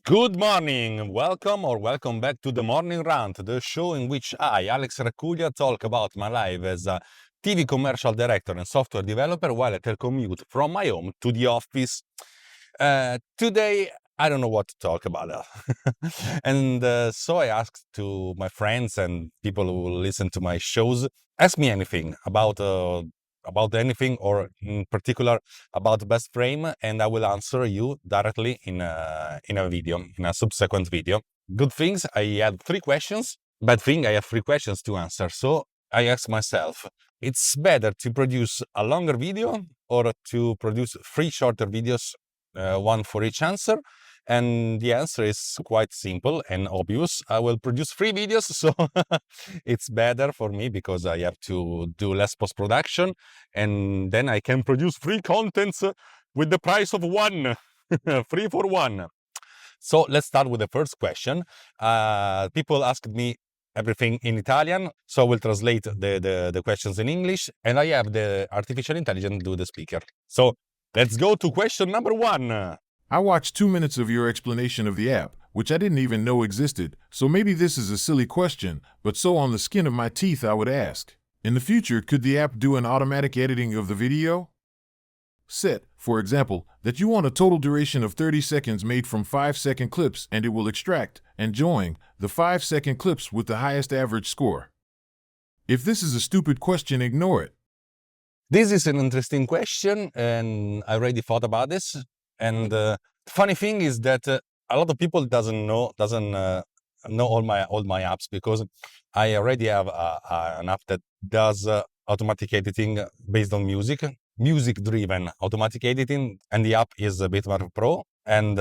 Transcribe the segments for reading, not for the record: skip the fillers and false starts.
Good morning, welcome back to the Morning Rant, the show in which I, Alex Racuglia, talk about my life as a TV commercial director and software developer while I commute from my home to the office. Today, I don't know what to talk about. And so I asked to my friends and people who listen to my shows, ask me anything about anything, or in particular about best frame, and I will answer you directly in a video, in a subsequent video. Good things, I had 3 questions. Bad thing, I have 3 questions to answer. So I asked myself, it's better to produce a longer video or to produce 3 shorter videos, one for each answer? And the answer is quite simple and obvious. I will produce 3 videos, so it's better for me because I have to do less post-production, and then I can produce 3 contents with the price of 1. 3 for 1. So let's start with the first question. People asked me everything in Italian, so I will translate the questions in English, and I have the artificial intelligence do the speaker. So let's go to question number 1. I watched 2 minutes of your explanation of the app, which I didn't even know existed, so maybe this is a silly question, but so on the skin of my teeth I would ask. In the future, could the app do an automatic editing of the video? Set, for example, that you want a total duration of 30 seconds made from 5-second clips, and it will extract and join the 5-second clips with the highest average score. If this is a stupid question, ignore it. This is an interesting question, and I already thought about this. And the funny thing is that a lot of people doesn't know all my apps, because I already have an app that does automatic editing based on music-driven automatic editing, and the app is Bitmap Pro. And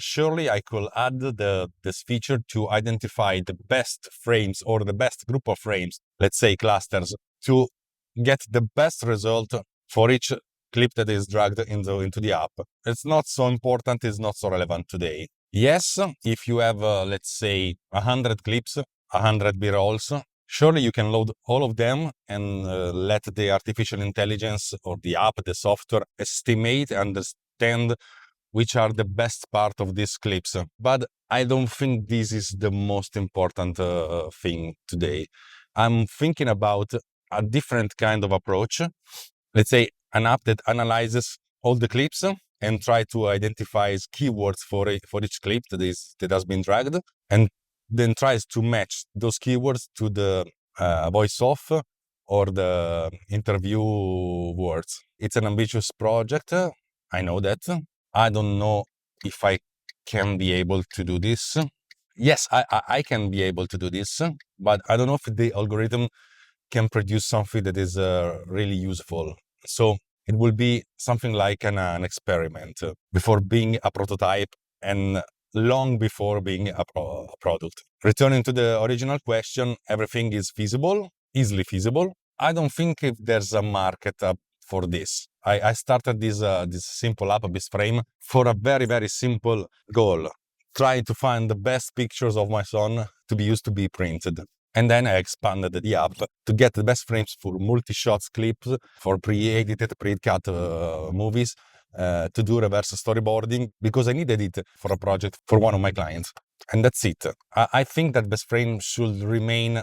surely I could add this feature to identify the best frames or the best group of frames, let's say clusters, to get the best result for each clip that is dragged into the app. It's not so important, it's not so relevant today. Yes, if you have, let's say, 100 clips, 100 B-rolls, surely you can load all of them and let the artificial intelligence or the app, the software, estimate, understand which are the best part of these clips. But I don't think this is the most important thing today. I'm thinking about a different kind of approach. Let's say an app that analyzes all the clips and try to identify keywords for each clip that has been dragged, and then tries to match those keywords to the voice-off or the interview words. It's an ambitious project, I know that. I don't know if I can be able to do this. Yes, I can be able to do this, but I don't know if the algorithm can produce something that is really useful. So it will be something like an experiment before being a prototype and long before being a product. Returning to the original question, everything is feasible, easily feasible. I don't think if there's a market for this. I started this simple app, BestFrame, for a very, very simple goal. Trying to find the best pictures of my son to be used to be printed. And then I expanded the app to get the best frames for multi-shots clips, for pre-edited, pre-cut movies, to do reverse storyboarding, because I needed it for a project for one of my clients. And that's it. I think that best frame should remain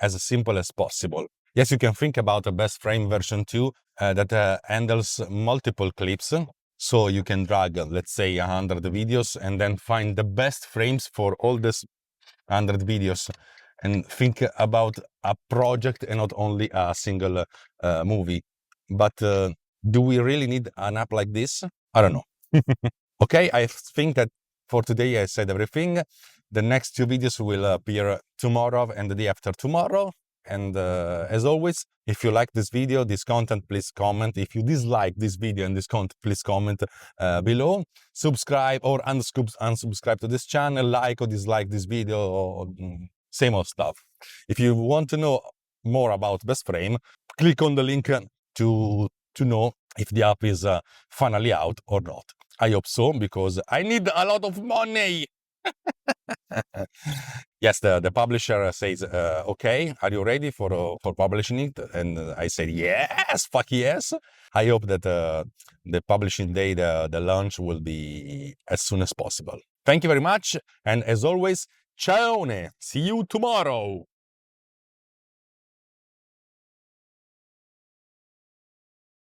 as simple as possible. Yes, you can think about a best frame version 2 that handles multiple clips. So you can drag, let's say, 100 videos and then find the best frames for all these 100 videos, and think about a project and not only a single movie. But do we really need an app like this? I don't know. Okay, I think that for today I said everything. The next 2 videos will appear tomorrow and the day after tomorrow. And as always, if you like this video, this content, please comment. If you dislike this video and this content, please comment below. Subscribe or unsubscribe to this channel, like or dislike this video, or same old stuff. If you want to know more about BestFrame, click on the link to know if the app is finally out or not. I hope so, because I need a lot of money. Yes, the publisher says, okay, are you ready for publishing it? And I said, yes, fuck yes. I hope that the publishing day, the launch will be as soon as possible. Thank you very much. And as always, ciao! See you tomorrow.